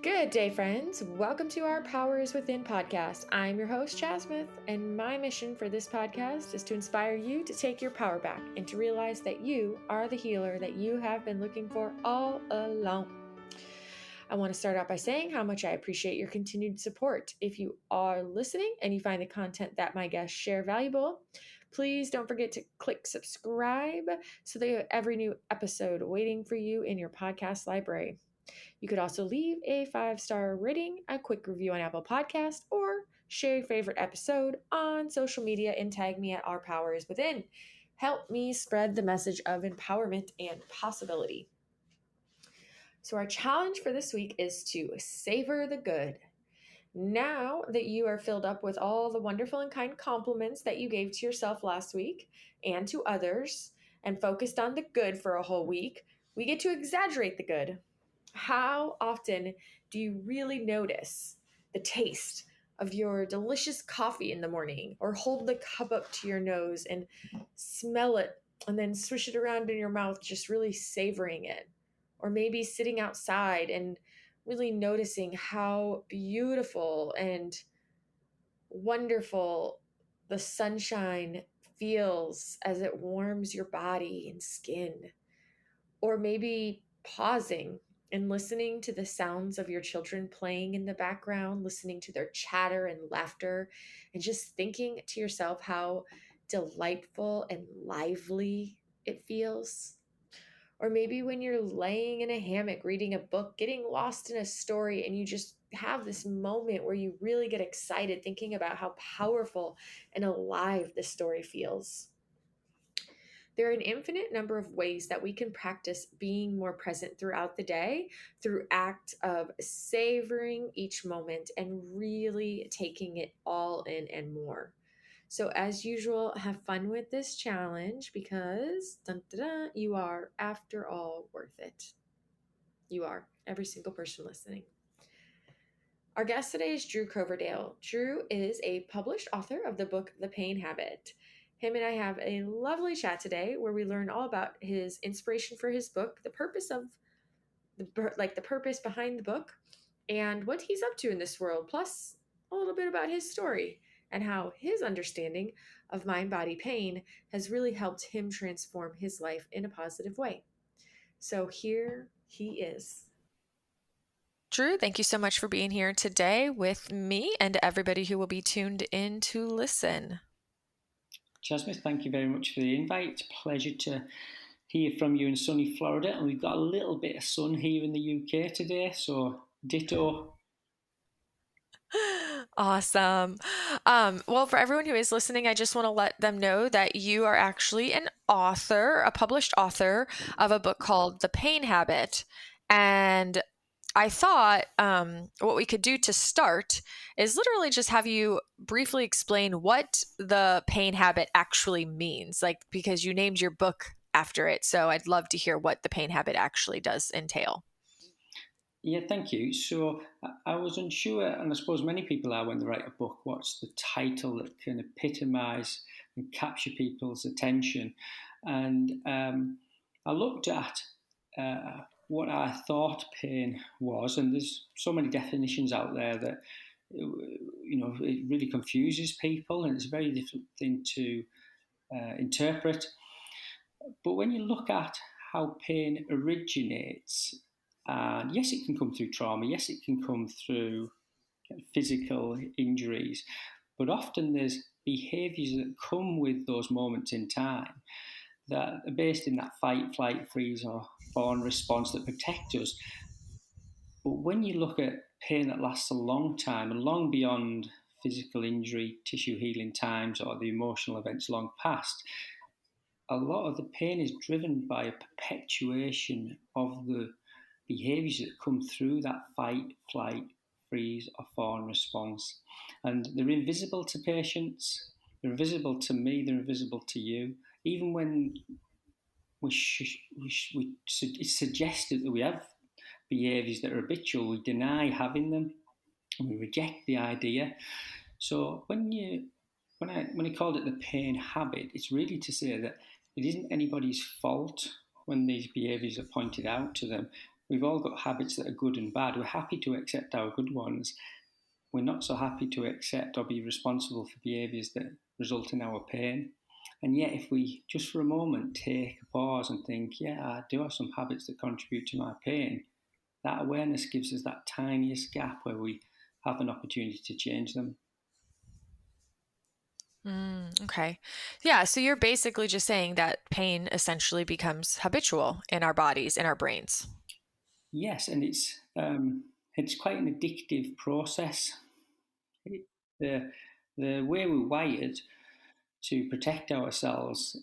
Good day, friends. Welcome to our Powers Within podcast. I'm your host, Jasmine, and my mission for this podcast is to inspire you to take your power back and to realize that you are the healer that you have been looking for all along. I want to start out by saying how much I appreciate your continued support. If you are listening and you find the content that my guests share valuable, please don't forget to click subscribe so that you have every new episode waiting for you in your podcast library. You could also leave a 5-star rating, a quick review on Apple Podcast, or share your favorite episode on social media and tag me at Our Power is Within. Help me spread the message of empowerment and possibility. So our challenge for this week is to savor the good. Now that you are filled up with all the wonderful and kind compliments that you gave to yourself last week and to others, and focused on the good for a whole week, we get to exaggerate the good. How often do you really notice the taste of your delicious coffee in the morning, or hold the cup up to your nose and smell it and then swish it around in your mouth, just really savoring it? Or maybe sitting outside and really noticing how beautiful and wonderful the sunshine feels as it warms your body and skin. Or maybe pausing and listening to the sounds of your children playing in the background, listening to their chatter and laughter, and just thinking to yourself how delightful and lively it feels. Or maybe when you're laying in a hammock reading a book, getting lost in a story, and you just have this moment where you really get excited thinking about how powerful and alive the story feels. There are an infinite number of ways that we can practice being more present throughout the day through act of savoring each moment and really taking it all in and more. So as usual, have fun with this challenge because dun, dun, dun, you are, after all, worth it. You are, every single person listening. Our guest today is Drew Coverdale. Drew is a published author of the book The Pain Habit. Him and I have a lovely chat today where we learn all about his inspiration for his book, the purpose of the purpose behind the book, and what he's up to in this world, plus a little bit about his story and how his understanding of mind-body pain has really helped him transform his life in a positive way. So here he is. Drew, thank you so much for being here today with me and everybody who will be tuned in to listen. Jasmine, thank you very much for the invite. It's a pleasure to hear from you in sunny Florida, and we've got a little bit of sun here in the UK today, so ditto. Awesome. Well, for everyone who is listening, I just want to let them know that you are actually an author, a published author of a book called The Pain Habit. And I thought what we could do to start is literally just have you briefly explain what the pain habit actually means, like, because you named your book after it. So I'd love to hear what the pain habit actually does entail. Yeah, thank you. So I was unsure, and I suppose many people are when they write a book, what's the title that can epitomise and capture people's attention. And I looked at what I thought pain was, and there's so many definitions out there that it really confuses people, and it's a very different thing to interpret. But when you look at how pain originates, and yes, it can come through trauma, yes, it can come through physical injuries, but often there's behaviours that come with those moments in time that are based in that fight, flight, freeze, or fawn response that protect us. But when you look at pain that lasts a long time and long beyond physical injury, tissue healing times, or the emotional events long past, a lot of the pain is driven by a perpetuation of the behaviours that come through that fight, flight, freeze, or fawn response. And they're invisible to patients, they're invisible to me, they're invisible to you. Even when it's suggested that we have behaviours that are habitual, we deny having them, and we reject the idea. So when I called it the pain habit, it's really to say that it isn't anybody's fault when these behaviours are pointed out to them. we've all got habits that are good and bad. We're happy to accept our good ones. We're not so happy to accept or be responsible for behaviours that result in our pain. And yet, if we just for a moment take a pause and think, yeah, I do have some habits that contribute to my pain, that awareness gives us that tiniest gap where we have an opportunity to change them. Okay. Yeah. So you're basically just saying that pain essentially becomes habitual in our bodies, in our brains. Yes, and it's quite an addictive process. The the way we're wired to protect ourselves,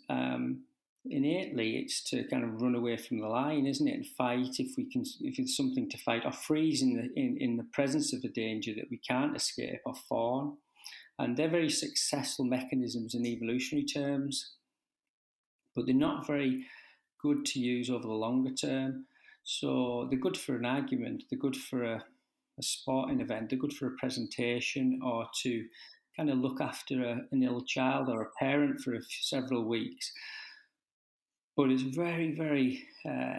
innately, it's to kind of run away from the lion, isn't it, and fight if there's something to fight, or freeze in the presence of a danger that we can't escape, or fawn. And they're very successful mechanisms in evolutionary terms, but they're not very good to use over the longer term. So they're good for an argument, they're good for a sporting event, they're good for a presentation, or to kind of look after an ill child or a parent for several weeks. But it's very, very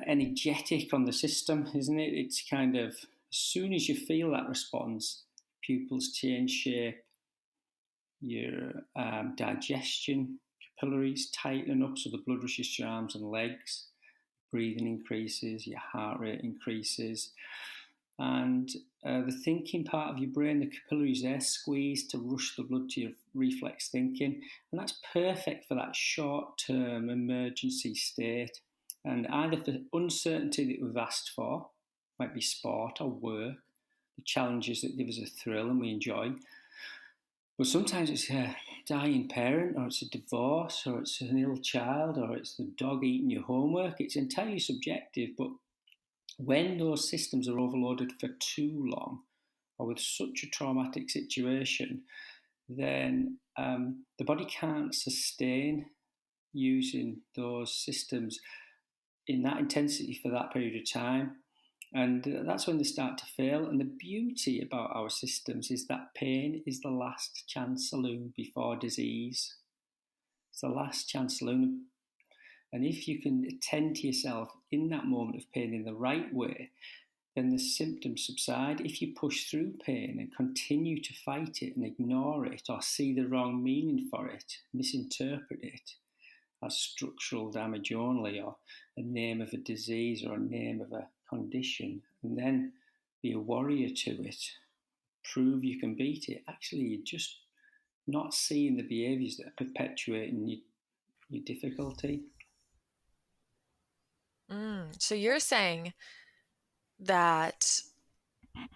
energetic on the system, isn't it? It's kind of, as soon as you feel that response, pupils change shape, your digestion, capillaries tighten up so the blood rushes to your arms and legs, breathing increases, your heart rate increases, and the thinking part of your brain, the capillaries there, squeeze to rush the blood to your reflex thinking, and that's perfect for that short-term emergency state. And either for uncertainty that we've asked for, might be sport or work, the challenges that give us a thrill and we enjoy, but sometimes it's a dying parent, or it's a divorce, or it's an ill child, or it's the dog eating your homework. It's entirely subjective, but when those systems are overloaded for too long, or with such a traumatic situation, then the body can't sustain using those systems in that intensity for that period of time. And that's when they start to fail. And the beauty about our systems is that pain is the last chance saloon before disease. It's the last chance saloon. And if you can attend to yourself in that moment of pain in the right way, then the symptoms subside. If you push through pain and continue to fight it and ignore it, or see the wrong meaning for it, misinterpret it as structural damage only, or a name of a disease, or a name of a condition, and then be a warrior to it, prove you can beat it, actually you're just not seeing the behaviours that are perpetuating your difficulty. So you're saying that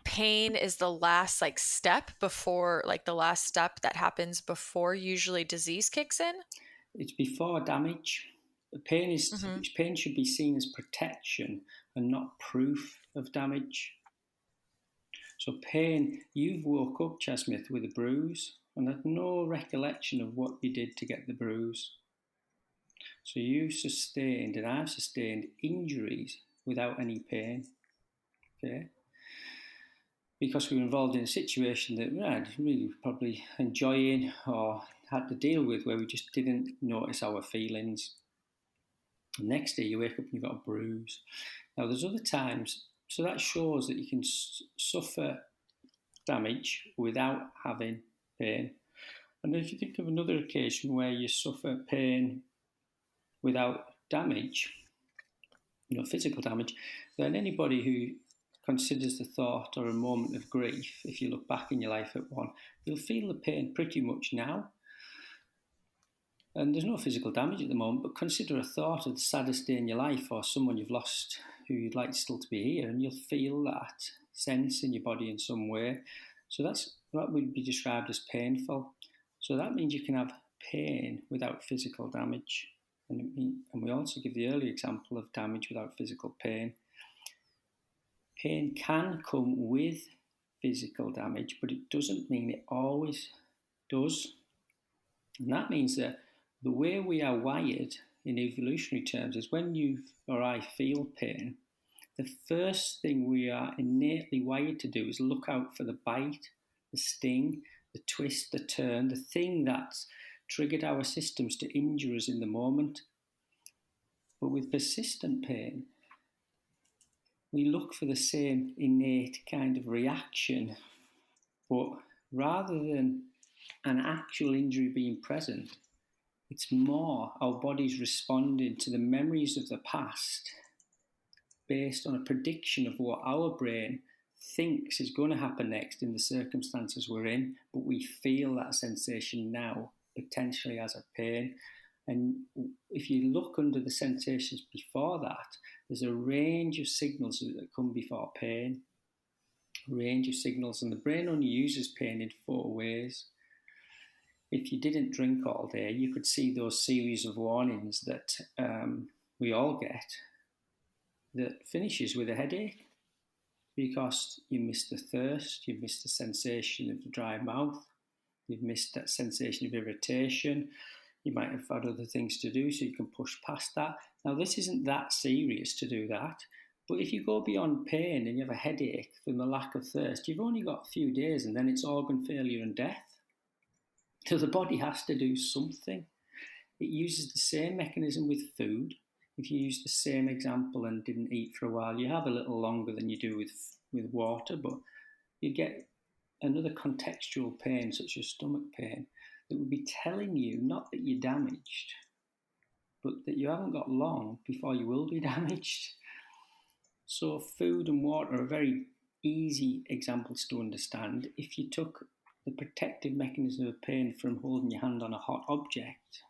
pain is the last step before, the last step that happens before usually disease kicks in? It's before damage. Pain should be seen as protection and not proof of damage. So pain, you've woke up, Chasmith, with a bruise and had no recollection of what you did to get the bruise. So you've sustained, and I've sustained, injuries without any pain. Okay? Because we were involved in a situation that we had really probably enjoying or had to deal with, where we just didn't notice our feelings. The next day you wake up and you've got a bruise. Now there's other times, so that shows that you can suffer damage without having pain. And if you think of another occasion where you suffer pain without damage, physical damage, then anybody who considers the thought or a moment of grief, if you look back in your life at one, you'll feel the pain pretty much now. And there's no physical damage at the moment, but consider a thought of the saddest day in your life, or someone you've lost who you'd like still to be here, and you'll feel that sense in your body in some way. So that would be described as painful. So that means you can have pain without physical damage. And we also give the early example of damage without physical pain. Pain can come with physical damage, but it doesn't mean it always does. And that means that the way we are wired in evolutionary terms is when you or I feel pain, the first thing we are innately wired to do is look out for the bite, the sting, the twist, the turn, the thing that's triggered our systems to injure us in the moment. But with persistent pain, we look for the same innate kind of reaction, but rather than an actual injury being present, it's more our body's responding to the memories of the past based on a prediction of what our brain thinks is going to happen next in the circumstances we're in, but we feel that sensation now, potentially as a pain. And if you look under the sensations before that, there's a range of signals that come before pain, a range of signals, and the brain only uses pain in 4 ways. If you didn't drink all day, you could see those series of warnings that we all get that finishes with a headache because you missed the thirst, you've missed the sensation of the dry mouth, you've missed that sensation of irritation, you might have had other things to do, so you can push past that. Now, this isn't that serious to do that, but if you go beyond pain and you have a headache from the lack of thirst, you've only got a few days and then it's organ failure and death. So the body has to do something. It uses the same mechanism with food. If you use the same example and didn't eat for a while, you have a little longer than you do with water, but you get another contextual pain, such as stomach pain, that would be telling you not that you're damaged, but that you haven't got long before you will be damaged. So food and water are very easy examples to understand. If you took the protective mechanism of pain from holding your hand on a hot object,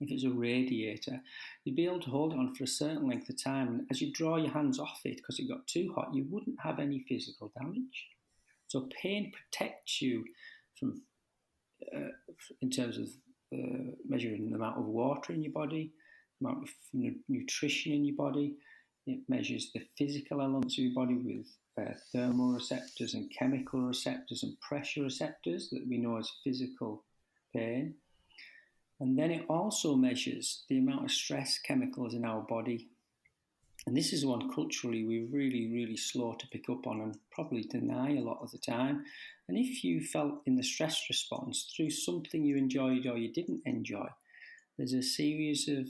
if it's a radiator, you'd be able to hold it on for a certain length of time, and as you draw your hands off it because it got too hot, you wouldn't have any physical damage. So pain protects you from, in terms of measuring the amount of water in your body, the amount of nutrition in your body. It measures the physical elements of your body with thermal receptors and chemical receptors and pressure receptors that we know as physical pain. And then it also measures the amount of stress chemicals in our body. And this is one culturally we're really, really slow to pick up on and probably deny a lot of the time. And if you felt in the stress response through something you enjoyed or you didn't enjoy, there's a series of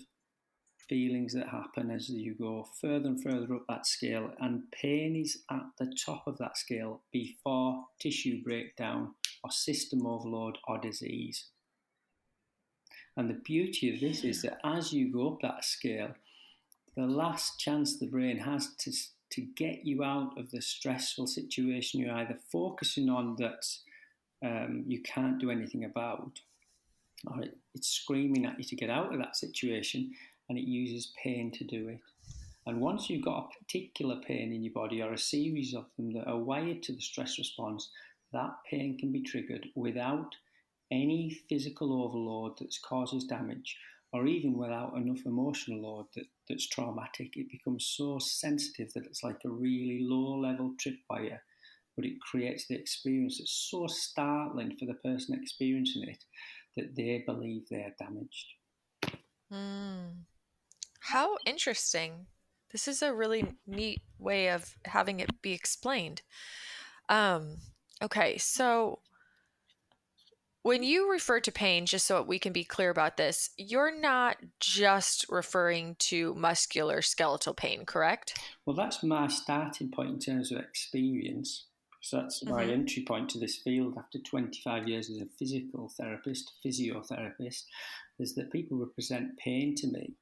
feelings that happen as you go further and further up that scale, and pain is at the top of that scale before tissue breakdown or system overload or disease. And the beauty of this is that as you go up that scale, the last chance the brain has to get you out of the stressful situation you're either focusing on that you can't do anything about, or it's screaming at you to get out of that situation, and it uses pain to do it. And once you've got a particular pain in your body or a series of them that are wired to the stress response, that pain can be triggered without any physical overload that causes damage, or even without enough emotional load that's traumatic. It becomes so sensitive that it's like a really low-level tripwire, but it creates the experience that's so startling for the person experiencing it that they believe they're damaged. How interesting. This is a really neat way of having it be explained. Okay, so when you refer to pain, just so we can be clear about this, you're not just referring to muscular skeletal pain, correct? Well, that's my starting point in terms of experience. So that's my entry point to this field after 25 years as a physical therapist, physiotherapist, is that people would present pain to me.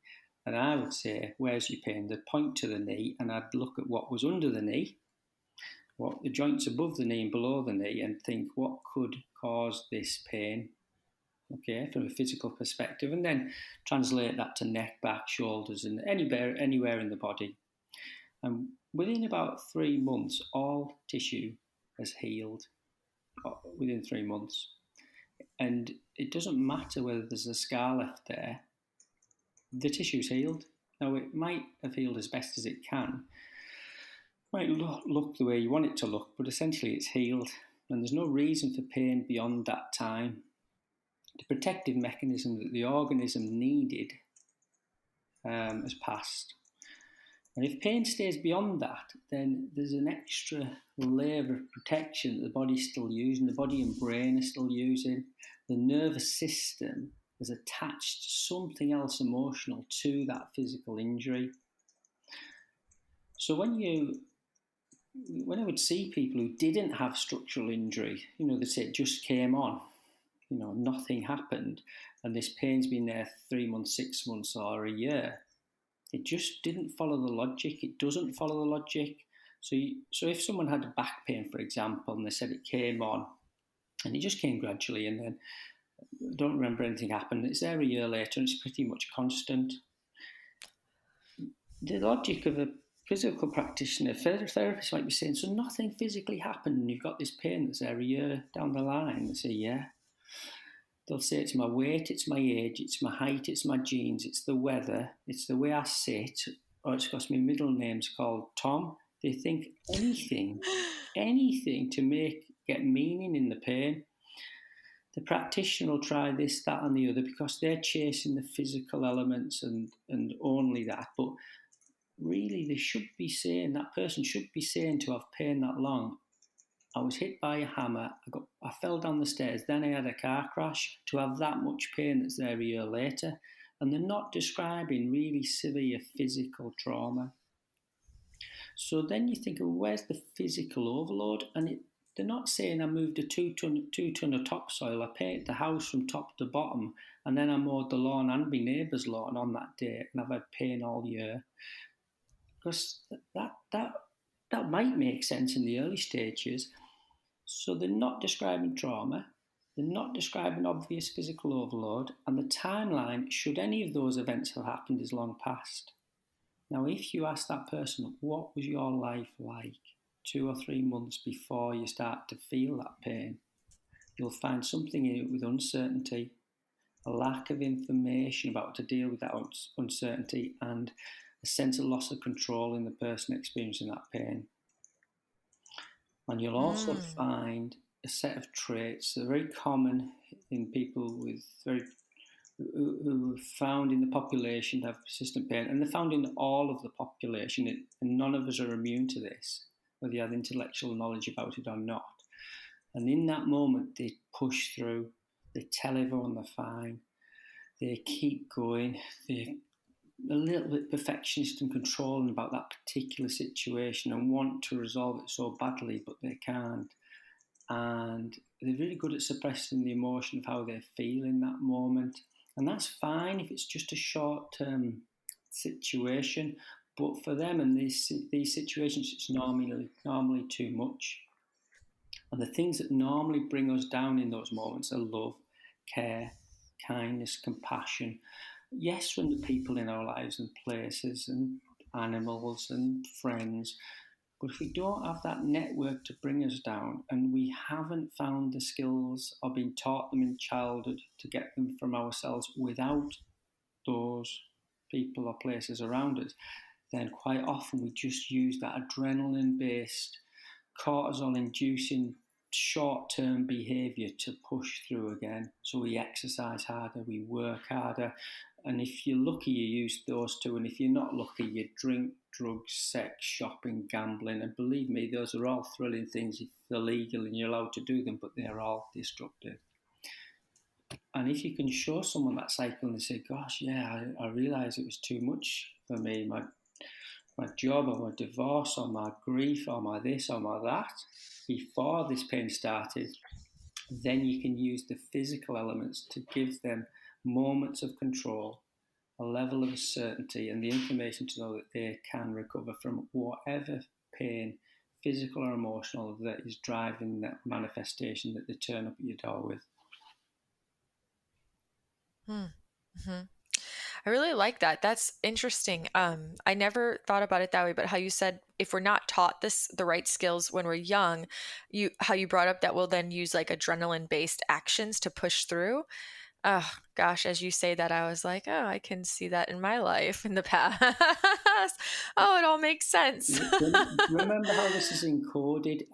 And I would say, where's your pain? They'd point to the knee, and I'd look at what was under the knee, what the joints above the knee and below the knee, and think what could cause this pain, okay, from a physical perspective, and then translate that to neck, back, shoulders, and anywhere in the body. And within about 3 months, all tissue has healed within 3 months. And it doesn't matter whether there's a scar left there, the tissue's healed. Now, it might have healed as best as it can, might look the way you want it to look, but essentially it's healed, and there's no reason for pain beyond that time. The protective mechanism that the organism needed has passed. And if pain stays beyond that, then there's an extra layer of protection that the body's still using, the body and brain are still using. The nervous system has attached something else emotional to that physical injury. So when I would see people who didn't have structural injury, they say it just came on, nothing happened, and this pain's been there 3 months, 6 months, or a year. It just didn't follow the logic. It doesn't follow the logic. So if someone had a back pain, for example, and they said it came on, and it just came gradually, and then I don't remember anything happened. It's there a year later, and it's pretty much constant. The logic of a physical practitioner, therapist might be saying, so nothing physically happened, and you've got this pain that's there a year down the line. They say, yeah. They'll say it's my weight, it's my age, it's my height, it's my genes, it's the weather, it's the way I sit, or it's because my middle name's called Tom. They think anything to get meaning in the pain. The practitioner will try this, that, and the other because they're chasing the physical elements and only that. But really, that person should be saying to have pain that long, I was hit by a hammer, I fell down the stairs, then I had a car crash, to have that much pain that's there a year later. And they're not describing really severe physical trauma. So then you think, well, where's the physical overload? And they're not saying I moved a two ton of topsoil, I painted the house from top to bottom, and then I mowed the lawn and my neighbour's lawn on that day, and I've had pain all year. Because that might make sense in the early stages. So they're not describing trauma, they're not describing obvious physical overload, and the timeline, should any of those events have happened, is long past. Now, if you ask that person, what was your life like 2 or 3 months before you start to feel that pain, you'll find something in it with uncertainty, a lack of information about how to deal with that uncertainty, and a sense of loss of control in the person experiencing that pain. And you'll also find a set of traits that are very common in people who are found in the population to have persistent pain, and they're found in all of the population, and none of us are immune to this, whether you have intellectual knowledge about it or not. And in that moment, they push through, they tell everyone they're fine, they keep going, they're a little bit perfectionist and controlling about that particular situation and want to resolve it so badly, but they can't. And they're really good at suppressing the emotion of how they feel in that moment. And that's fine if it's just a short-term situation, but for them in these situations, it's normally too much. And the things that normally bring us down in those moments are love, care, kindness, compassion. Yes, from the people in our lives and places and animals and friends, but if we don't have that network to bring us down, and we haven't found the skills or been taught them in childhood to get them from ourselves without those people or places around us, then quite often we just use that adrenaline-based, cortisol-inducing short-term behaviour to push through again. So we exercise harder, we work harder, and if you're lucky, you use those two, and if you're not lucky, you drink, drugs, sex, shopping, gambling, and believe me, those are all thrilling things if they're legal and you're allowed to do them, but they're all destructive. And if you can show someone that cycle and they say, gosh, yeah, I realise it was too much for me, my job or my divorce or my grief or my this or my that, before this pain started, then you can use the physical elements to give them moments of control, a level of certainty, and the information to know that they can recover from whatever pain, physical or emotional, that is driving that manifestation that they turn up at your door with. Mm-hmm. I really like that. That's interesting. I never thought about it that way, but how you said if we're not taught the right skills when we're young, how you brought up that we'll then use like adrenaline-based actions to push through. Oh gosh, as you say that, I was like, oh, I can see that in my life in the past. Oh, it all makes sense. Remember how this is encoded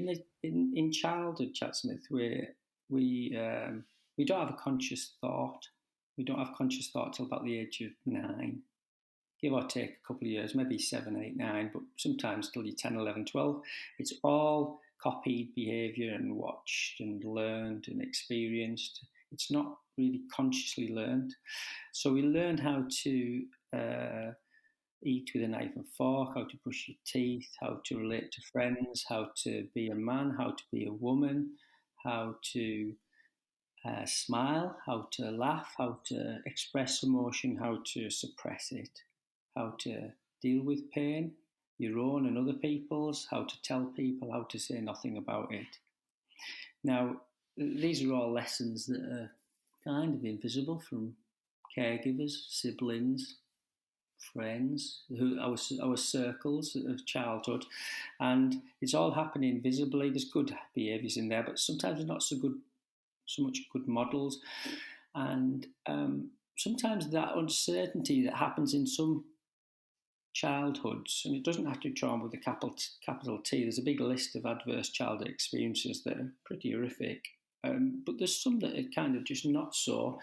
in childhood, Chatsmith, where we don't have a conscious thought. We don't have conscious thought till about the age of 9, give or take a couple of years, maybe 7, 8, 9, but sometimes till you're 10, 11, 12. It's all copied behaviour and watched and learned and experienced. It's not really consciously learned. So we learn how to eat with a knife and fork, how to brush your teeth, how to relate to friends, how to be a man, how to be a woman, how to smile, how to laugh, how to express emotion, how to suppress it, how to deal with pain, your own and other people's, how to tell people, how to say nothing about it. Now, these are all lessons that are kind of invisible from caregivers, siblings, friends, our circles of childhood, and it's all happening visibly. There's good behaviours in there, but sometimes they're not so much good models, and sometimes that uncertainty that happens in some childhoods, and it doesn't have to be trauma with a capital T. There's a big list of adverse childhood experiences that are pretty horrific, but there's some that are kind of just not so.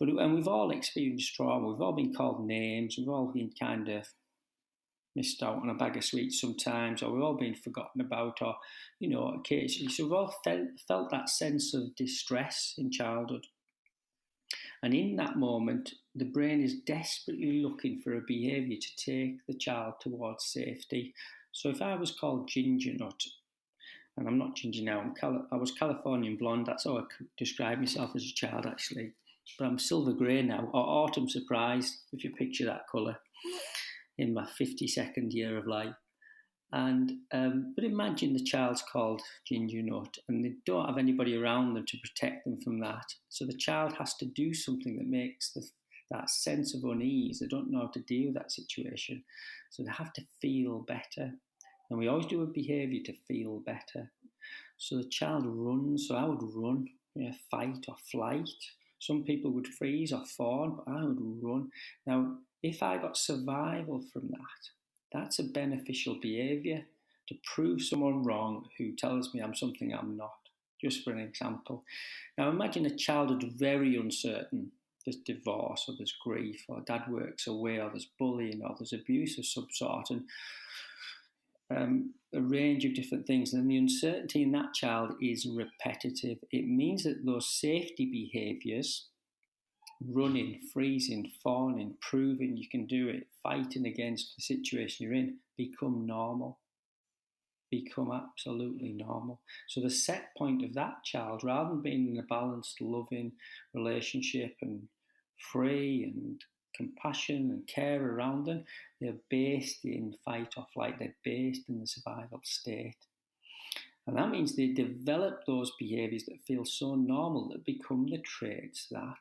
And we've all experienced trauma. We've all been called names. We've all been kind of missed out on a bag of sweets sometimes, or we've all been forgotten about, or occasionally. So we've all felt that sense of distress in childhood. And in that moment, the brain is desperately looking for a behaviour to take the child towards safety. So if I was called Ginger Nut, and I'm not ginger now, I was Californian blonde, that's how I described myself as a child actually, but I'm silver grey now, or autumn surprise, if you picture that colour, in my 52nd year of life. And but imagine the child's called Ginger Nut and they don't have anybody around them to protect them from that. So the child has to do something that makes that sense of unease. They don't know how to deal with that situation. So they have to feel better. And we always do a behaviour to feel better. So the child runs. So I would run, fight or flight. Some people would freeze or fawn, but I would run. Now, if I got survival from that, that's a beneficial behaviour to prove someone wrong who tells me I'm something I'm not, just for an example. Now imagine a child who's very uncertain. There's divorce or there's grief or dad works away or there's bullying or there's abuse of some sort and a range of different things. And the uncertainty in that child is repetitive. It means that those safety behaviours, running, freezing, fawning, proving you can do it, fighting against the situation you're in, become normal, become absolutely normal. So the set point of that child, rather than being in a balanced, loving relationship and free and compassion and care around them, they're based in fight or flight, they're based in the survival state. And that means they develop those behaviours that feel so normal that become the traits that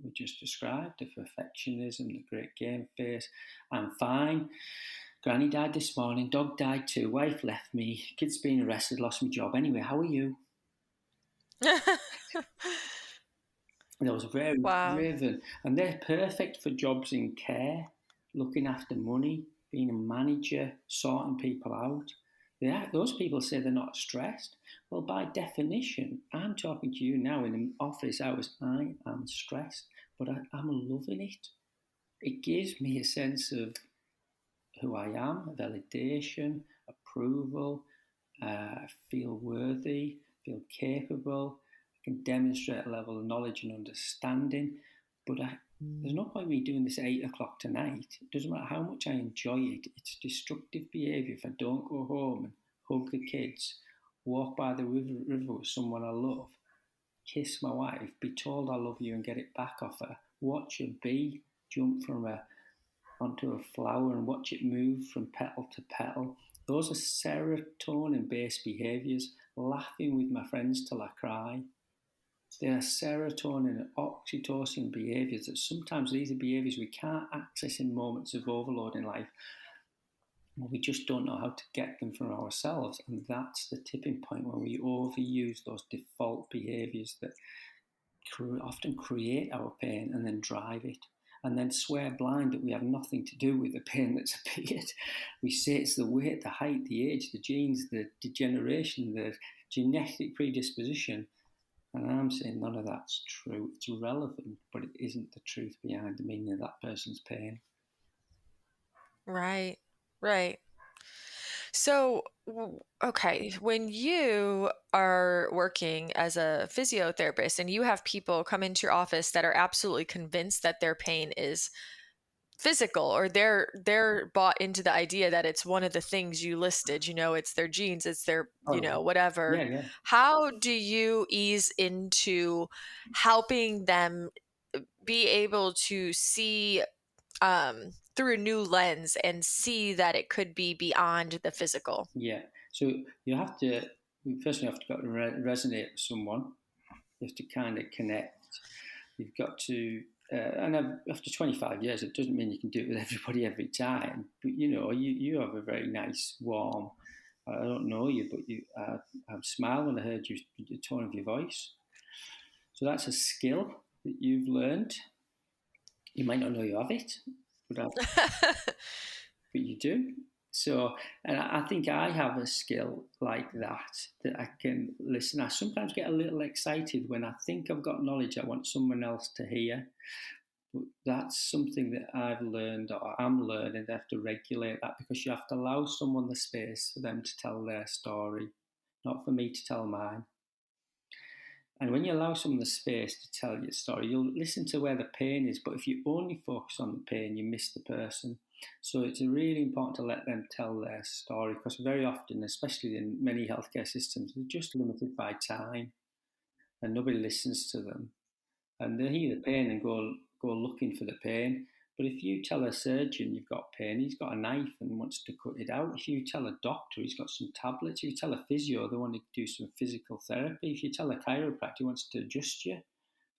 we just described, the perfectionism, the great game face. I'm fine. Granny died this morning, dog died too, wife left me, kids been arrested, lost my job. Anyway, how are you? Those very Wow. driven. And they're perfect for jobs in care, looking after money, being a manager, sorting people out. Those people say they're not stressed. Well, by definition, I'm talking to you now in the office hours. I am stressed, but I'm loving it. It gives me a sense of who I am, validation, approval, feel worthy, feel capable. I can demonstrate a level of knowledge and understanding. But there's no point me doing this at 8 o'clock tonight. It doesn't matter how much I enjoy it. It's destructive behaviour if I don't go home and hug the kids, walk by the river with someone I love, kiss my wife, be told I love you and get it back off her, watch a bee jump onto a flower and watch it move from petal to petal. Those are serotonin-based behaviours, laughing with my friends till I cry. They are serotonin and oxytocin behaviours that sometimes these are behaviours we can't access in moments of overload in life. We just don't know how to get them from ourselves. And that's the tipping point when we overuse those default behaviours that often create our pain and then drive it. And then swear blind that we have nothing to do with the pain that's appeared. We say it's the weight, the height, the age, the genes, the degeneration, the genetic predisposition. And I'm saying none of that's true. It's relevant, but it isn't the truth behind the meaning of that person's pain. Right. Right. So, okay, when you are working as a physiotherapist and you have people come into your office that are absolutely convinced that their pain is physical, or they're bought into the idea that it's one of the things you listed, it's their genes, it's their, Oh, whatever. yeah, yeah. How do you ease into helping them be able to see through a new lens and see that it could be beyond the physical? Yeah. So you have to, first you have to got to resonate with someone. You have to kind of connect. You've got to, after 25 years, it doesn't mean you can do it with everybody every time. But you have a very nice, warm. I don't know you, but I smiled when I heard you, the tone of your voice. So that's a skill that you've learned. You might not know you have it, but you do. So, and I think I have a skill like that I can listen. I sometimes get a little excited when I think I've got knowledge I want someone else to hear. But that's something that I've learned or I'm learning. I have to regulate that because you have to allow someone the space for them to tell their story, not for me to tell mine. And when you allow someone the space to tell your story, you'll listen to where the pain is. But if you only focus on the pain, you miss the person. So it's really important to let them tell their story because very often, especially in many healthcare systems, they're just limited by time and nobody listens to them. And they hear the pain and go looking for the pain. But if you tell a surgeon you've got pain, he's got a knife and wants to cut it out. If you tell a doctor he's got some tablets, if you tell a physio they want to do some physical therapy, if you tell a chiropractor he wants to adjust you,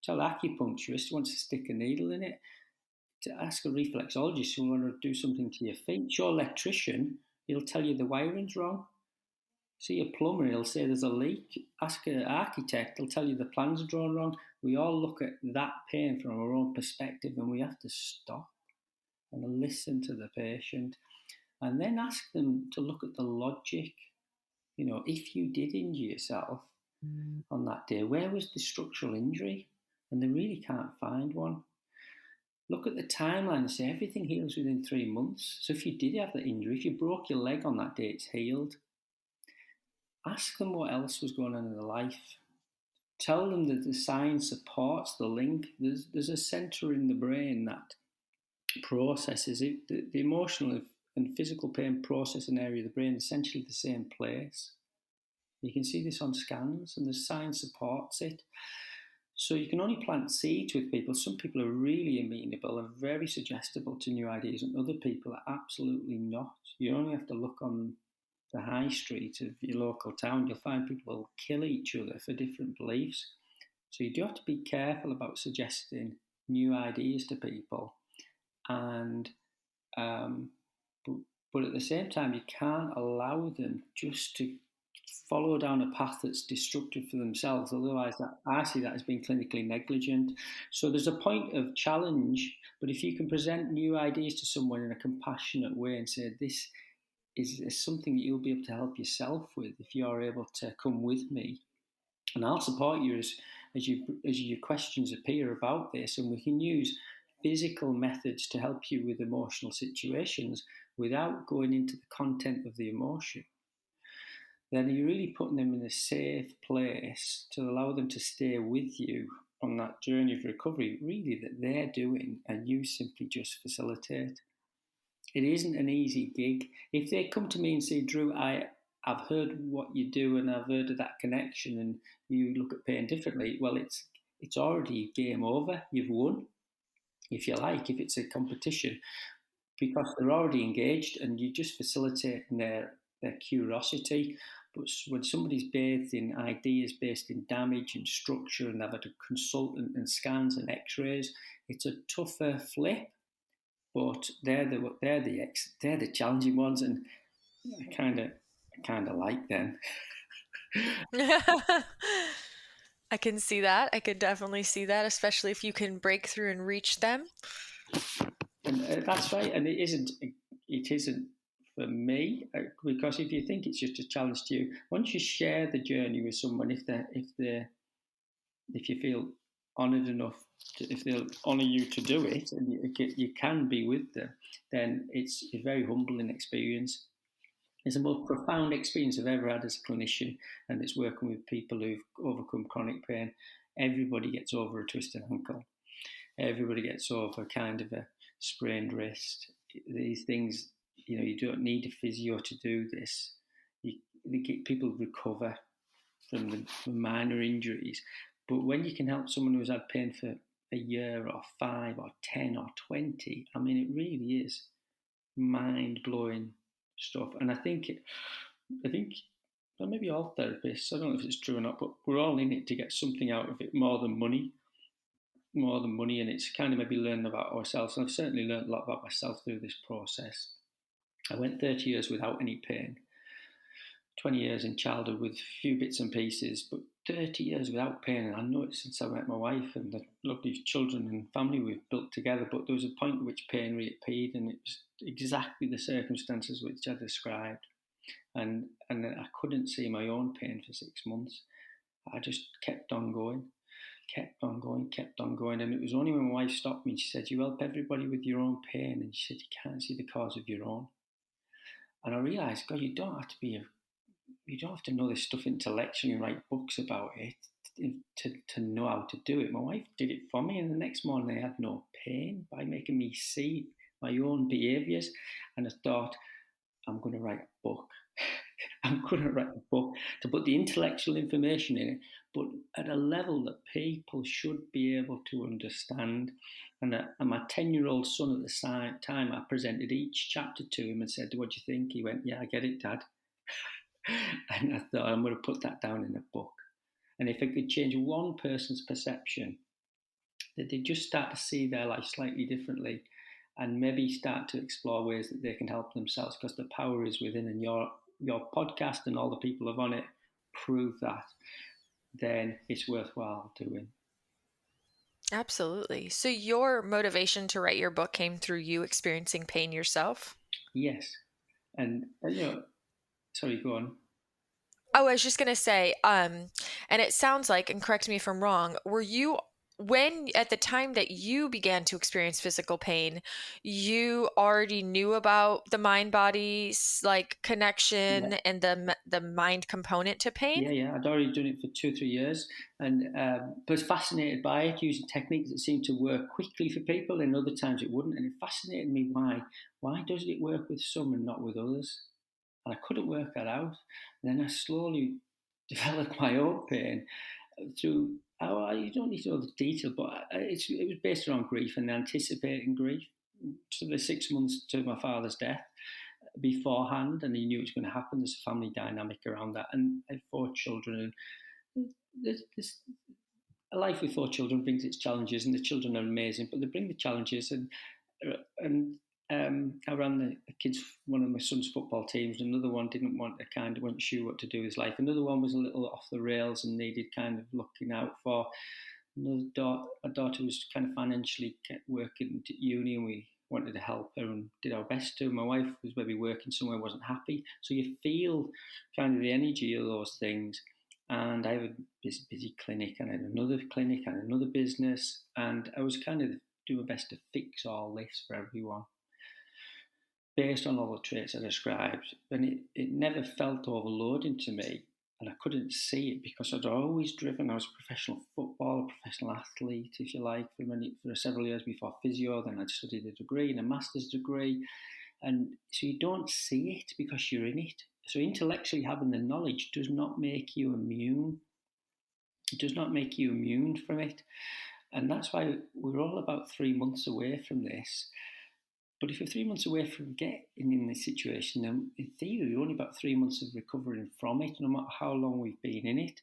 tell an acupuncturist he wants to stick a needle in it, to ask a reflexologist who want to do something to your feet, your electrician, he'll tell you the wiring's wrong. See a plumber, he'll say there's a leak. Ask an architect, he'll tell you the plans are drawn wrong. We all look at that pain from our own perspective and we have to stop and listen to the patient and then ask them to look at the logic. If you did injure yourself on that day, where was the structural injury? And they really can't find one. Look at the timeline and say everything heals within 3 months. So if you did have the injury, if you broke your leg on that day, it's healed. Ask them what else was going on in their life. Tell them that the science supports the link. There's a centre in the brain that processes it. The emotional and physical pain processing area of the brain is essentially the same place. You can see this on scans, and the science supports it. So you can only plant seeds with people. Some people are really amenable and very suggestible to new ideas, and other people are absolutely not. You only have to look on the high street of your local town. You'll find people will kill each other for different beliefs. So you do have to be careful about suggesting new ideas to people. And but at the same time, you can't allow them just to follow down a path that's destructive for themselves. Otherwise, I see that as being clinically negligent. So there's a point of challenge, but if you can present new ideas to someone in a compassionate way and say, this is something that you'll be able to help yourself with if you're able to come with me, and I'll support you as your questions appear about this, and we can use physical methods to help you with emotional situations without going into the content of the emotion. Then you're really putting them in a safe place to allow them to stay with you on that journey of recovery, really, that they're doing, and you simply just facilitate. It isn't an easy gig. If they come to me and say, Drew, I've heard what you do and I've heard of that connection and you look at pain differently, well, it's already game over. You've won, if you like, if it's a competition, because they're already engaged and you just facilitate their curiosity. But when somebody's bathed in ideas based in damage and structure and they've had a consultant and scans and x-rays, it's a tougher flip. But they're the challenging ones, and I kind of like them. I can see that. I could definitely see that, especially if you can break through and reach them. And that's right. And it isn't for me, because if you think it's just a challenge to you, once you share the journey with someone, if you feel honoured enough, if they'll honour you to do it, and you can be with them, then it's a very humbling experience. It's the most profound experience I've ever had as a clinician, and it's working with people who've overcome chronic pain. Everybody gets over a twisted ankle. Everybody gets over kind of sprained wrist. These things, you don't need a physio to do this. People recover from minor injuries. But when you can help someone who's had pain for a year or 5 or 10 or 20, I mean, it really is mind-blowing stuff. And I think well, maybe all therapists, I don't know if it's true or not, but we're all in it to get something out of it more than money. And it's kind of maybe learning about ourselves. And I've certainly learned a lot about myself through this process. I went 30 years without any pain, 20 years in childhood with a few bits and pieces, but 30 years without pain. And I know it since I met my wife and the lovely children and family we've built together. But there was a point at which pain reappeared, and it was exactly the circumstances which I described. And I couldn't see my own pain for 6 months. I just kept on going. And it was only when my wife stopped me and she said, "You help everybody with your own pain." And she said, "You can't see the cause of your own." And I realised, God, you don't have to know this stuff intellectually and write books about it to know how to do it. My wife did it for me, and the next morning I had no pain by making me see my own behaviours. And I thought, I'm going to write a book. I'm going to write a book to put the intellectual information in it, but at a level that people should be able to understand. And my 10-year-old son at the time, I presented each chapter to him and said, "What do you think?" He went, "Yeah, I get it, Dad." And I thought, I'm going to put that down in a book. And if I could change one person's perception, that they just start to see their life slightly differently and maybe start to explore ways that they can help themselves, because the power is within, and your podcast and all the people who have on it prove that, then it's worthwhile doing. Absolutely. So your motivation to write your book came through you experiencing pain yourself? Yes. And sorry, go on. Oh, I was just going to say, and it sounds like, and correct me if I'm wrong, when at the time that you began to experience physical pain, you already knew about the mind body like connection and the mind component to pain? Yeah. I'd already done it for 2 or 3 years, and was fascinated by it, using techniques that seemed to work quickly for people, and other times it wouldn't. And it fascinated me why does it work with some and not with others? And I couldn't work that out. And then I slowly developed my own pain through. You don't need to know the detail, but it was based around grief and anticipating grief. So the 6 months to my father's death beforehand, and he knew it was going to happen. There's a family dynamic around that, and I had 4 children, and a life with 4 children brings its challenges, and the children are amazing, but they bring the challenges. And I ran the kids, one of my son's football teams. Another one wasn't sure what to do with his life. Another one was a little off the rails and needed kind of looking out for. A daughter was kind of financially working at uni, and we wanted to help her and did our best to. My wife was maybe working somewhere, wasn't happy. So you feel kind of the energy of those things. And I have a busy clinic, and I had another clinic and another business, and I was kind of doing my best to fix all this for everyone, based on all the traits I described. And it never felt overloading to me, and I couldn't see it because I'd always driven. I was a professional footballer, professional athlete, if you like, for several years before physio. Then I'd studied a degree and a master's degree. And so you don't see it because you're in it. So intellectually having the knowledge does not make you immune. It does not make you immune from it. And that's why we're all about 3 months away from this. But if you're 3 months away from getting in this situation, then in theory, you're only about 3 months of recovering from it, no matter how long we've been in it.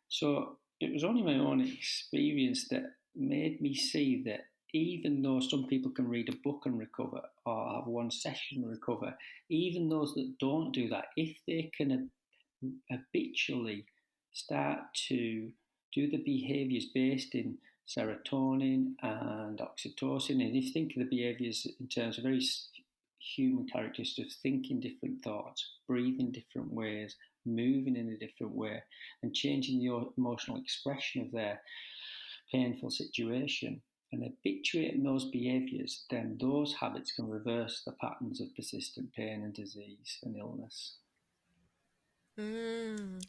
So it was only my own experience that made me see that even though some people can read a book and recover, or have one session and recover, even those that don't do that, if they can habitually start to do the behaviours based in serotonin and oxytocin, and if you think of the behaviours in terms of very human characteristics, thinking different thoughts, breathing different ways, moving in a different way, and changing the emotional expression of their painful situation, and habituating those behaviours, then those habits can reverse the patterns of persistent pain and disease and illness. Mm.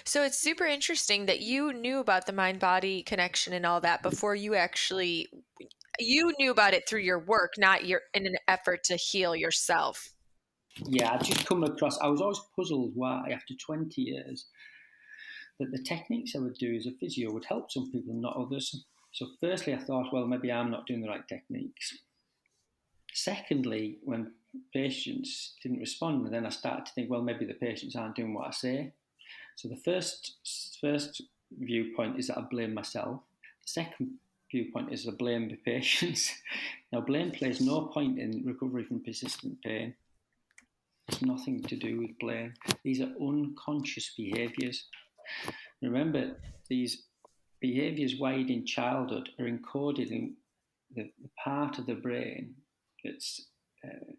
So it's super interesting that you knew about the mind-body connection and all that before you knew about it through your work, not your in an effort to heal yourself. Yeah, I've just come across, I was always puzzled why, after 20 years, that the techniques I would do as a physio would help some people and not others. So, firstly, I thought, well, maybe I'm not doing the right techniques. Secondly, when patients didn't respond, then I started to think, well, maybe the patients aren't doing what I say. So the first viewpoint is that I blame myself. The second viewpoint is I blame the patients. Now, blame plays no point in recovery from persistent pain. It's nothing to do with blame. These are unconscious behaviours. Remember, these behaviours wired in childhood are encoded in the part of the brain that's uh,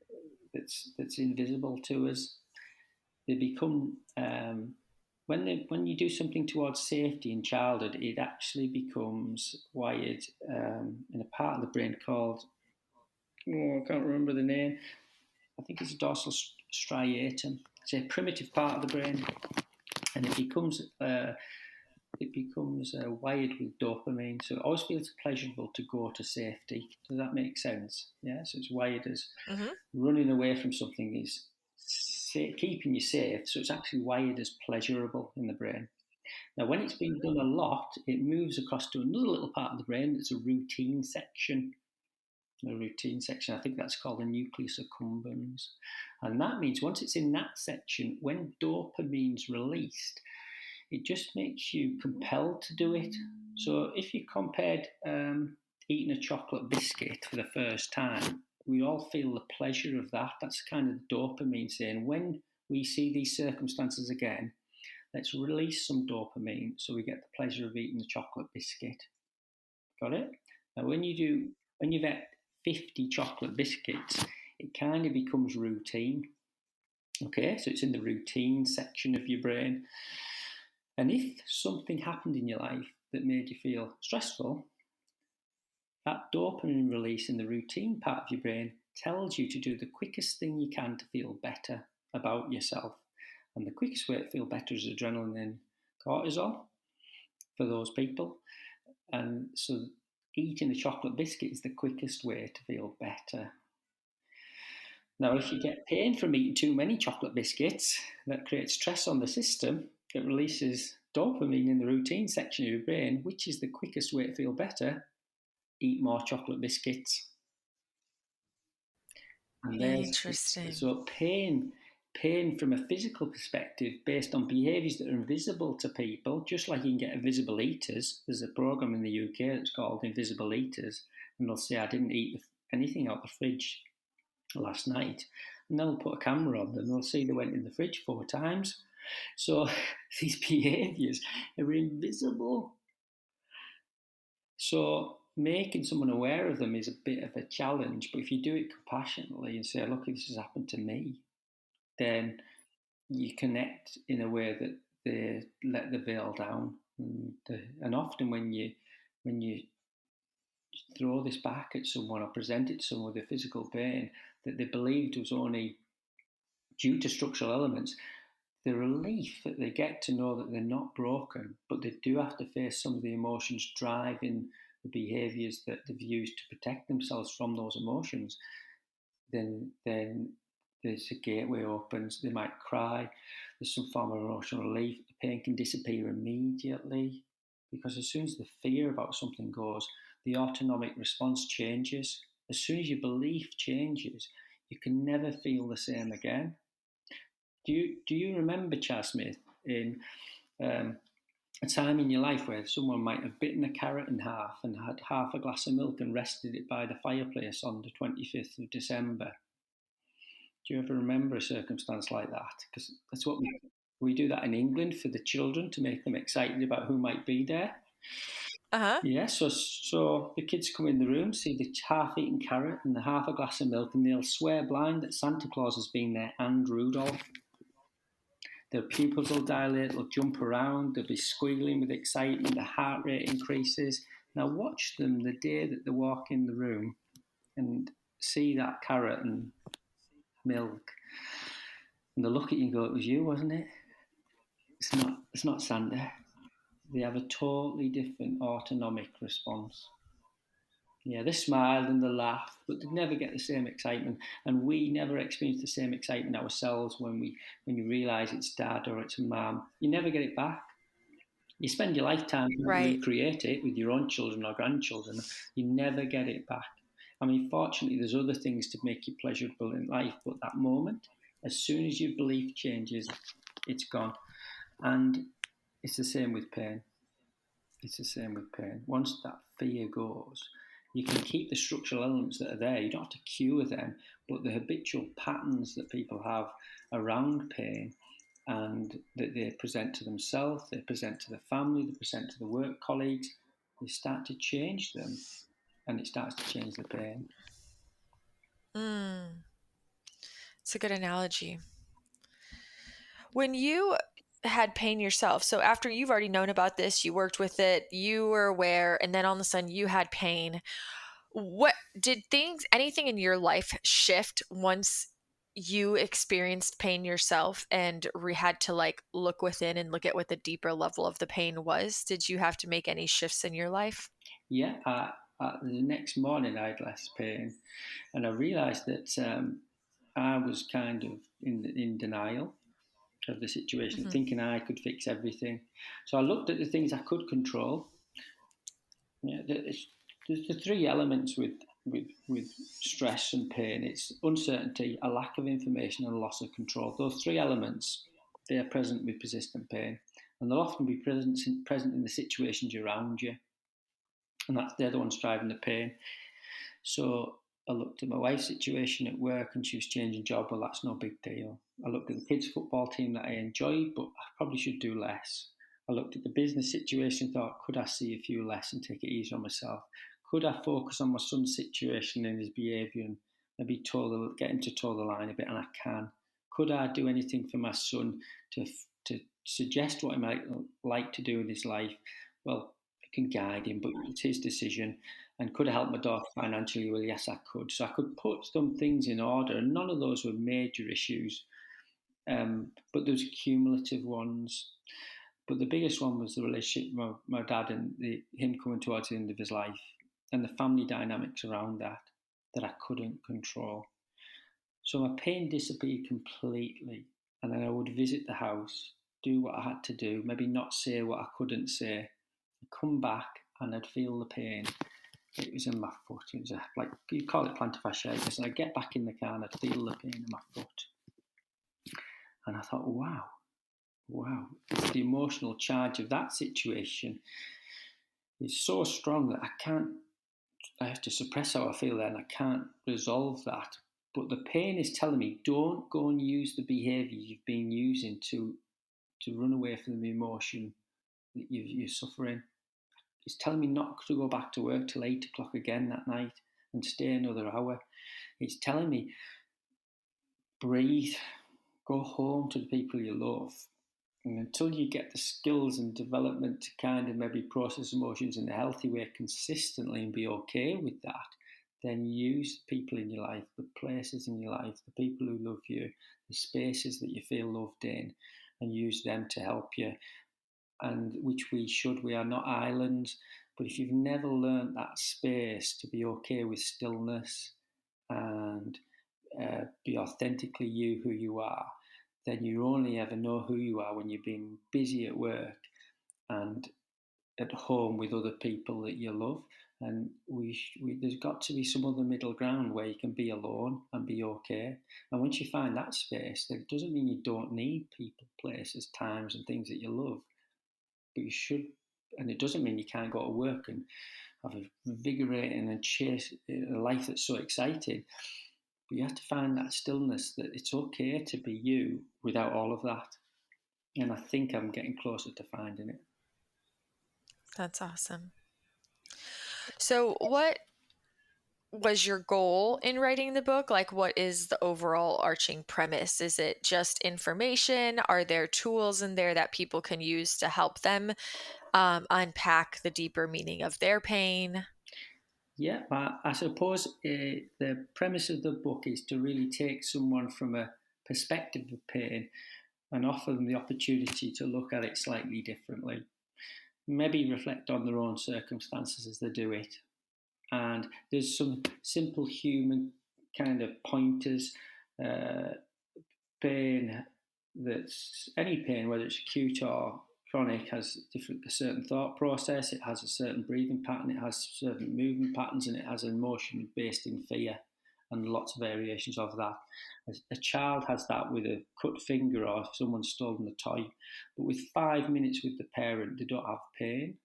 that's invisible to us. They become when you do something towards safety in childhood, it actually becomes wired in a part of the brain called, I can't remember the name. I think it's a dorsal striatum. It's a primitive part of the brain, and it becomes wired with dopamine. So it always feels pleasurable to go to safety. Does that make sense? Yeah. So it's wired as Hmm. running away from something is keeping you safe. So it's actually wired as pleasurable in the brain. Now, when it's been done a lot, it moves across to another little part of the brain that's a routine section. A routine section, I think that's called the nucleus accumbens. And that means once it's in that section, when dopamine's released, it just makes you compelled to do it. So if you compared eating a chocolate biscuit for the first time, we all feel the pleasure of that. That's kind of dopamine saying, when we see these circumstances again, let's release some dopamine so we get the pleasure of eating the chocolate biscuit. Got it? Now, when you've had 50 chocolate biscuits, it kind of becomes routine. Okay, so it's in the routine section of your brain. And if something happened in your life that made you feel stressful, that dopamine release in the routine part of your brain tells you to do the quickest thing you can to feel better about yourself. And the quickest way to feel better is adrenaline and cortisol for those people. And so eating a chocolate biscuit is the quickest way to feel better. Now, if you get pain from eating too many chocolate biscuits, that creates stress on the system. It releases dopamine in the routine section of your brain, which is the quickest way to feel better. Eat more chocolate biscuits. And there's Interesting. so pain from a physical perspective based on behaviours that are invisible to people, just like you can get invisible eaters. There's a program in the UK that's called Invisible Eaters, and they'll say, I didn't eat anything out the fridge last night. And they'll put a camera on them, and they'll see they went in the fridge 4 times. So these behaviours are invisible. So making someone aware of them is a bit of a challenge, but if you do it compassionately and say, look, this has happened to me, then you connect in a way that they let the veil down. And often when you throw this back at someone or present it to someone with a physical pain that they believed was only due to structural elements, the relief that they get to know that they're not broken, but they do have to face some of the emotions driving the behaviours that they've used to protect themselves from those emotions, then there's a gateway opens. They might cry. There's some form of emotional relief. The pain can disappear immediately because as soon as the fear about something goes, the autonomic response changes. As soon as your belief changes, you can never feel the same again. Do you remember, Chas Smith, in um, a time in your life where someone might have bitten a carrot in half and had half a glass of milk and rested it by the fireplace on the 25th of December? Do you ever remember a circumstance like that? Because that's what we do that in England for the children to make them excited about who might be there. Uh-huh. Yeah, so the kids come in the room, see the half-eaten carrot and the half a glass of milk, and they'll swear blind that Santa Claus has been there and Rudolph. Their pupils will dilate, they'll jump around, they'll be squealing with excitement, the heart rate increases. Now watch them the day that they walk in the room and see that carrot and milk, and they'll look at you and go, it was you, wasn't it? It's not Sandy. They have a totally different autonomic response. Yeah, they smile and they laugh, but they never get the same excitement. And we never experience the same excitement ourselves when you realise it's dad or it's mum. You never get it back. You spend your lifetime trying to Right. recreate it with your own children or grandchildren. You never get it back. I mean, fortunately, there's other things to make you pleasurable in life, but that moment, as soon as your belief changes, it's gone. And it's the same with pain. It's the same with pain. Once that fear goes, you can keep the structural elements that are there. You don't have to cure them, but the habitual patterns that people have around pain and that they present to themselves, they present to the family, they present to the work colleagues, they start to change them and it starts to change the pain. Mm, it's a good analogy. When you had pain yourself, so after you've already known about this, you worked with it, you were aware, and then all of a sudden you had pain. What did anything in your life shift once you experienced pain yourself and had to like look within and look at what the deeper level of the pain was? Did you have to make any shifts in your life? Yeah, the next morning I had less pain and I realised that I was kind of in denial of the situation, Hmm. thinking I could fix everything. So I looked at the things I could control. Yeah, there's the three elements with stress and pain. It's uncertainty, a lack of information, and a loss of control. Those three elements, they are present with persistent pain, and they'll often be present in the situations around you, and they're the ones driving the pain. So I looked at my wife's situation at work and she was changing job. Well, that's no big deal. I looked at the kids' football team that I enjoyed, but I probably should do less. I looked at the business situation and thought, could I see a few less and take it easy on myself? Could I focus on my son's situation and his behaviour and maybe get him to toe the line a bit? And I can. Could I do anything for my son to suggest what he might like to do in his life? Well, I can guide him, but it's his decision. And could I help my daughter financially? Well, yes, I could. So I could put some things in order, and none of those were major issues, but there was cumulative ones. But the biggest one was the relationship with my dad and him coming towards the end of his life, and the family dynamics around that I couldn't control. So my pain disappeared completely, and then I would visit the house, do what I had to do, maybe not say what I couldn't say, come back, and I'd feel the pain. It was in my foot. It was like you call it plantar fasciitis. And I get back in the car and I'd feel the pain in my foot. And I thought, wow, it's the emotional charge of that situation is so strong that I have to suppress how I feel there and I can't resolve that. But the pain is telling me, don't go and use the behaviour you've been using to run away from the emotion that you're suffering. It's telling me not to go back to work till 8 o'clock again that night and stay another hour. It's telling me, breathe, go home to the people you love. And until you get the skills and development to kind of maybe process emotions in a healthy way consistently and be okay with that, then use the people in your life, the places in your life, the people who love you, the spaces that you feel loved in, and use them to help you. And which we should. We are not islands. But if you've never learned that space to be okay with stillness and be authentically you, who you are, then you only ever know who you are when you've been busy at work and at home with other people that you love. And there's got to be some other middle ground where you can be alone and be okay. And once you find that space, that doesn't mean you don't need people, places, times, and things that you love. But you should, and it doesn't mean you can't go to work and have a invigorating and chase a life that's so exciting. But you have to find that stillness that it's okay to be you without all of that. And I think I'm getting closer to finding it. That's awesome. So, what was your goal in writing the book? Like, what is the overall arching premise? Is it just information? Are there tools in there that people can use to help them unpack the deeper meaning of their pain? Yeah, I suppose the premise of the book is to really take someone from a perspective of pain and offer them the opportunity to look at it slightly differently. Maybe reflect on their own circumstances as they do it. And there's some simple human kind of pointers. Pain, that's any pain, whether it's acute or chronic, has a certain thought process. It has a certain breathing pattern. It has certain movement patterns, and it has an emotion based in fear, and lots of variations of that. A child has that with a cut finger or if someone's stolen a toy, but with 5 minutes with the parent, they don't have pain.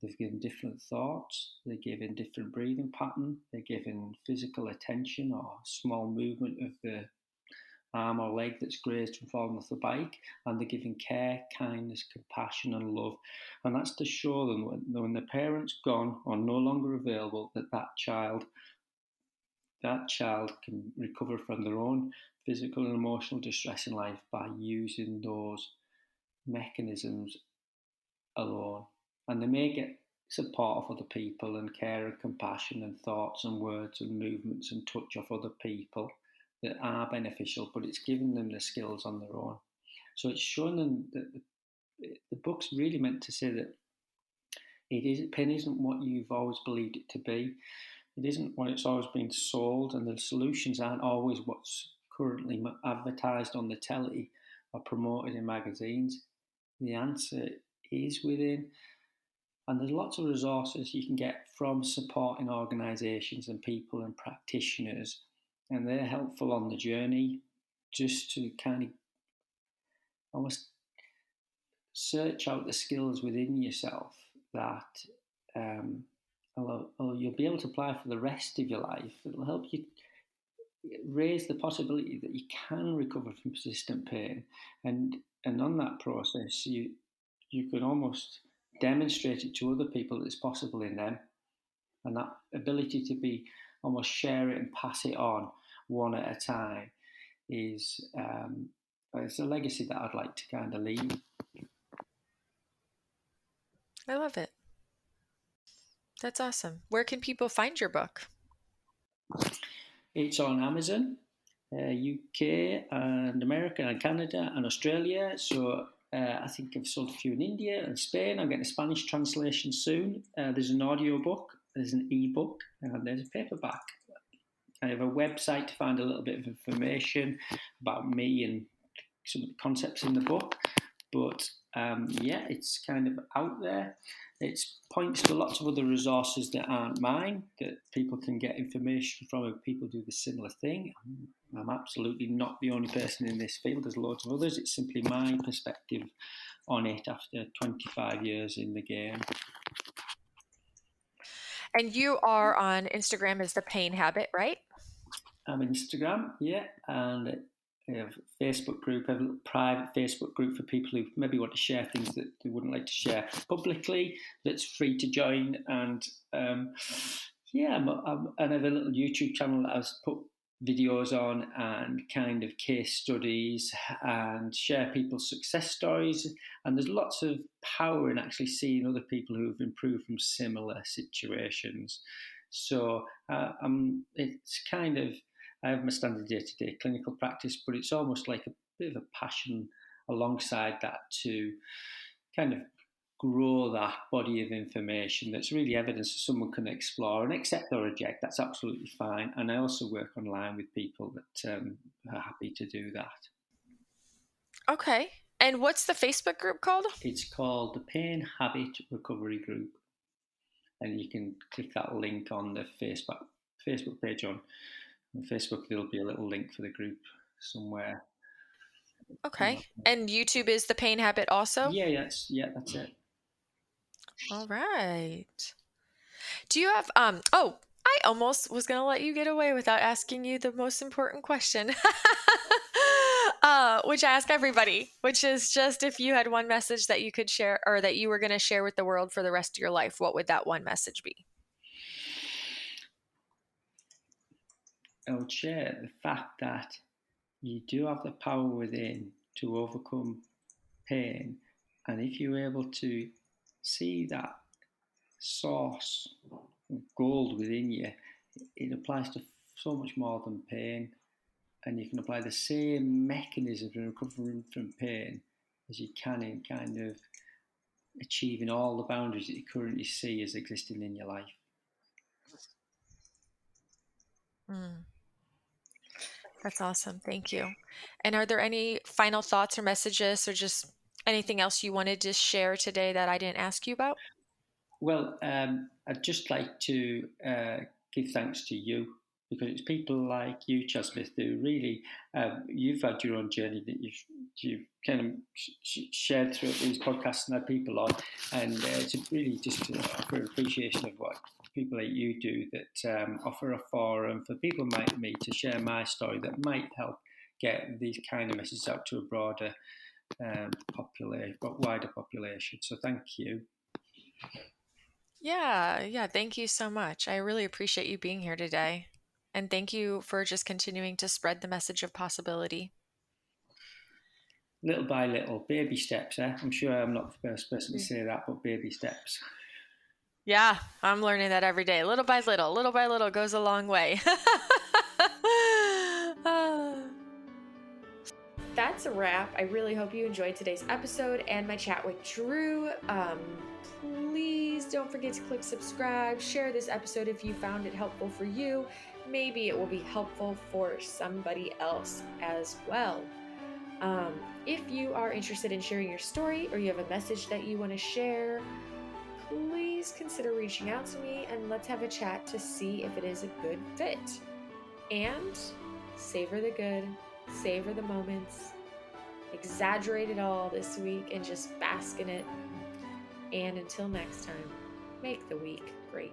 They've given different thoughts, they're given different breathing pattern, they're given physical attention or small movement of the arm or leg that's grazed from falling off the bike, and they're giving care, kindness, compassion and love. And that's to show them when the parent's gone or no longer available, that child can recover from their own physical and emotional distress in life by using those mechanisms alone. And they may get support of other people and care and compassion and thoughts and words and movements and touch of other people that are beneficial, but it's giving them the skills on their own. So it's showing them that the book's really meant to say that pain isn't what you've always believed it to be. It isn't what it's always been sold, and the solutions aren't always what's currently advertised on the telly or promoted in magazines. The answer is within. And there's lots of resources you can get from supporting organisations and people and practitioners, and they're helpful on the journey just to kind of almost search out the skills within yourself that you'll be able to apply for the rest of your life. It'll help you raise the possibility that you can recover from persistent pain, and on that process you can almost demonstrate it to other people that it's possible in them, and that ability to be almost share it and pass it on one at a time is it's a legacy that I'd like to kind of leave. I love it. That's awesome. Where can people find your book? It's on Amazon, UK and America and Canada and Australia. So I think I've sold a few in India and Spain. I'm getting a Spanish translation soon. There's an audio book, there's an ebook, and there's a paperback. I have a website to find a little bit of information about me and some of the concepts in the book. But it's kind of out there. It points to lots of other resources that aren't mine, that people can get information from if people do the similar thing. I'm absolutely not the only person in this field. There's loads of others. It's simply my perspective on it after 25 years in the game. And you are on Instagram as The Pain Habit, right? I'm on Instagram, yeah, and I have a Facebook group, a little private Facebook group for people who maybe want to share things that they wouldn't like to share publicly, that's free to join. And and I have a little YouTube channel that I've put videos on and kind of case studies and share people's success stories. And there's lots of power in actually seeing other people who've improved from similar situations. So it's kind of, I have my standard day-to-day clinical practice, but it's almost like a bit of a passion alongside that to kind of grow that body of information that's really evidence that someone can explore and accept or reject. That's absolutely fine. And I also work online with people that are happy to do that. Okay. And what's the Facebook group called? It's called the Pain Habit Recovery Group. And you can click that link on the Facebook page on Facebook. There'll be a little link for the group somewhere. Okay. And YouTube is The Pain Habit also? Yeah, that's it. All right. Do you have I almost was going to let you get away without asking you the most important question. Which I ask everybody, which is just if you had one message that you could share or that you were going to share with the world for the rest of your life, what would that one message be? I would share the fact that you do have the power within to overcome pain. And if you're able to see that source of gold within you, it applies to so much more than pain. and you can apply the same mechanisms in recovering from pain as you can in kind of achieving all the boundaries that you currently see as existing in your life. Mm, that's awesome. Thank you. And are there any final thoughts or messages or just anything else you wanted to share today that I didn't ask you about? Well, I'd just like to give thanks to you, because it's people like you, Chelsmith, who really, you've had your own journey that you've kind of shared through these podcasts and had people on, and it's really just to offer appreciation of what people like you do, that offer a forum for people like me to share my story that might help get these kind of messages out to a broader population, but wider population. So thank you. Yeah, thank you so much. I really appreciate you being here today. And thank you for just continuing to spread the message of possibility. Little by little, baby steps. I'm sure I'm not the first person to Mm. say that, but baby steps. Yeah, I'm learning that every day. Little by little goes a long way. That's a wrap. I really hope you enjoyed today's episode and my chat with Drew. Please don't forget to click subscribe. Share this episode if you found it helpful for you. Maybe it will be helpful for somebody else as well. If you are interested in sharing your story or you have a message that you want to share, please consider reaching out to me and let's have a chat to see if it is a good fit. And savor the good, savor the moments, exaggerate it all this week and just bask in it. And until next time, make the week great.